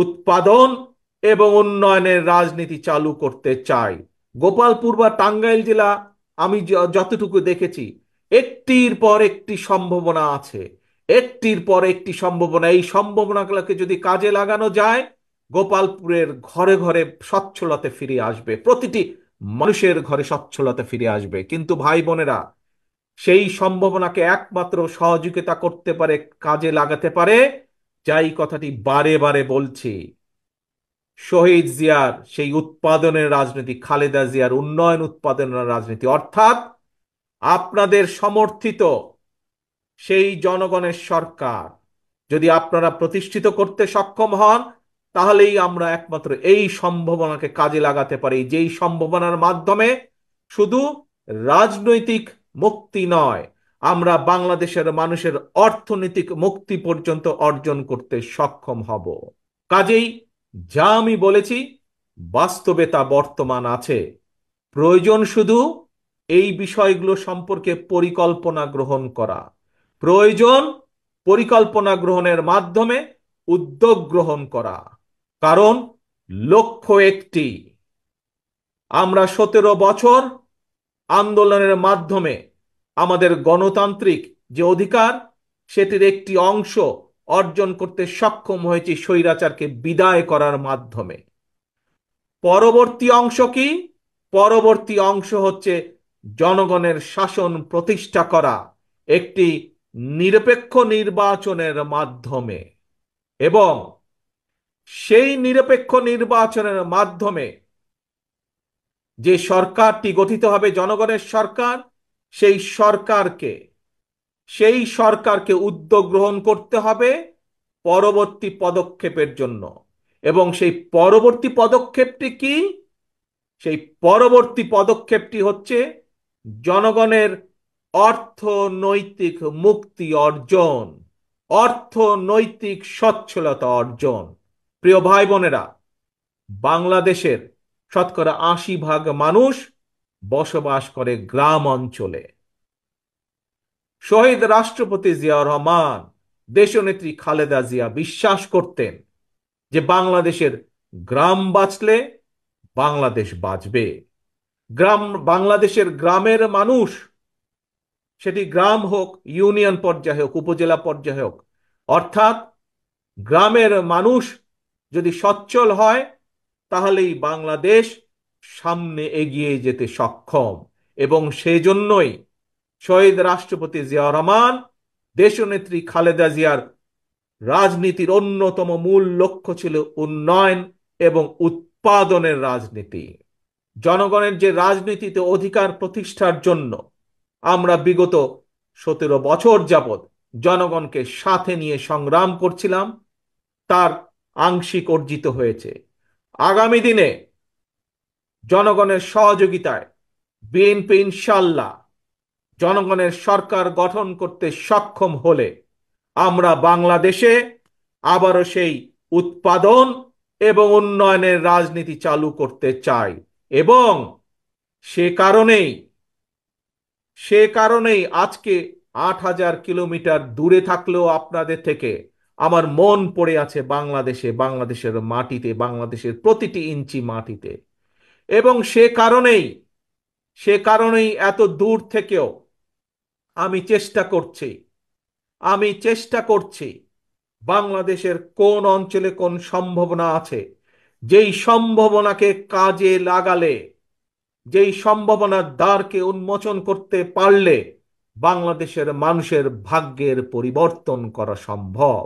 উৎপাদন এবং উন্নয়নের রাজনীতি চালু করতে চাই। গোপালপুর বা টাঙ্গাইল জেলা আমি যতটুকু দেখেছি, একটির পর একটি সম্ভাবনা আছে, একটির পর একটি সম্ভাবনা। এই সম্ভাবনাগুলোকে যদি কাজে লাগানো যায়, গোপালপুরের ঘরে ঘরে সচ্ছলতা ফিরে আসবে, প্রতিটি মানুষের ঘরে সচ্ছলতা ফিরে আসবে। কিন্তু ভাই বোনেরা, সেই সম্ভাবনাকে একমাত্র সহযোগিতা করতে পারে, কাজে লাগাতে পারে, যাই কথাটি বারে বারে বলছি, শহীদ জিয়ার সেই উৎপাদনের রাজনীতি, খালেদা জিয়ার উন্নয়ন উৎপাদনের রাজনীতি, অর্থাৎ আপনাদের সমর্থিত সেই জনগণের সরকার যদি আপনারা প্রতিষ্ঠিত করতে সক্ষম হন, তাহলেই আমরা একমাত্র এই সম্ভাবনাকে কাজে লাগাতে পারি, যেই সম্ভাবনার মাধ্যমে শুধু রাজনৈতিক মুক্তি নয়, আমরা বাংলাদেশের মানুষের অর্থনৈতিক মুক্তি পর্যন্ত অর্জন করতে সক্ষম হব। কাজেই যা আমি বলেছি, বাস্তবে তা বর্তমান আছে। প্রয়োজন শুধু এই বিষয়গুলো সম্পর্কে পরিকল্পনা গ্রহণ করা, প্রয়োজন পরিকল্পনা গ্রহণের মাধ্যমে উদ্যোগ গ্রহণ করা। কারণ লক্ষ্য একটি, আমরা 17 বছর আন্দোলনের মাধ্যমে আমাদের গণতান্ত্রিক যে অধিকার, সেটির একটি অংশ অর্জন করতে সক্ষম হয়েছি স্বৈরাচারকে বিদায় করার মাধ্যমে। পরবর্তী অংশ কি? পরবর্তী অংশ হচ্ছে জনগণের শাসন প্রতিষ্ঠা করা একটি নিরপেক্ষ নির্বাচনের মাধ্যমে, এবং সেই নিরপেক্ষ নির্বাচনের মাধ্যমে যে সরকারটি গঠিত হবে জনগণের সরকার, সেই সরকারকে সেই সরকারকে উদ্যোগ গ্রহণ করতে হবে পরবর্তী পদক্ষেপের জন্য। এবং সেই পরবর্তী পদক্ষেপটি কি? সেই পরবর্তী পদক্ষেপটি হচ্ছে জনগণের অর্থনৈতিক মুক্তি অর্জন, অর্থনৈতিক সচ্ছলতা অর্জন। প্রিয় ভাই বোনেরা, বাংলাদেশের শতকরা 80% মানুষ বসবাস করে গ্রাম অঞ্চলে। শহীদ রাষ্ট্রপতি জিয়াউর রহমান, দেশনেত্রী খালেদা জিয়া বিশ্বাস করতেন যে বাংলাদেশের গ্রাম বাঁচলে বাংলাদেশ বাঁচবে। গ্রাম, বাংলাদেশের গ্রামের মানুষ, সেটি গ্রাম হোক, ইউনিয়ন পর্যায়ে হোক, উপজেলা পর্যায়ে হোক, অর্থাৎ গ্রামের মানুষ যদি সচ্ছল হয়, তাহলেই বাংলাদেশ সামনে এগিয়ে যেতে সক্ষম। এবং সেই জন্যই শহীদ রাষ্ট্রপতি জিয়াউর রহমান, দেশনেত্রী খালেদা জিয়ার রাজনীতির অন্যতম মূল লক্ষ্য ছিল উন্নয়ন এবং উৎপাদনের রাজনীতি। জনগণের যে রাজনীতিতে অধিকার প্রতিষ্ঠার জন্য আমরা বিগত 17 বছর যাবৎ জনগণকে সাথে নিয়ে সংগ্রাম করছিলাম, তার আংশিক অর্জিত হয়েছে। আগামী দিনে জনগণের সহযোগিতায় বিএনপি ইনশাল্লাহ জনগণের সরকার গঠন করতে সক্ষম হলে আমরা বাংলাদেশে আবারও সেই উৎপাদন এবং উন্নয়নের রাজনীতি চালু করতে চাই। এবং সে কারণেই সে কারণেই আজকে 8,000 কিলোমিটার দূরে থাকলেও আপনাদের থেকে আমার মন পড়ে আছে বাংলাদেশে, বাংলাদেশের মাটিতে, বাংলাদেশের প্রতিটি ইঞ্চি মাটিতে। এবং সে কারণেই এত দূর থেকেও আমি চেষ্টা করছি আমি চেষ্টা করছি বাংলাদেশের কোন অঞ্চলে কোন সম্ভাবনা আছে, যেই সম্ভাবনাকে কাজে লাগালে, যেই সম্ভাবনার দ্বারকে উন্মোচন করতে পারলে বাংলাদেশের মানুষের ভাগ্যের পরিবর্তন করা সম্ভব।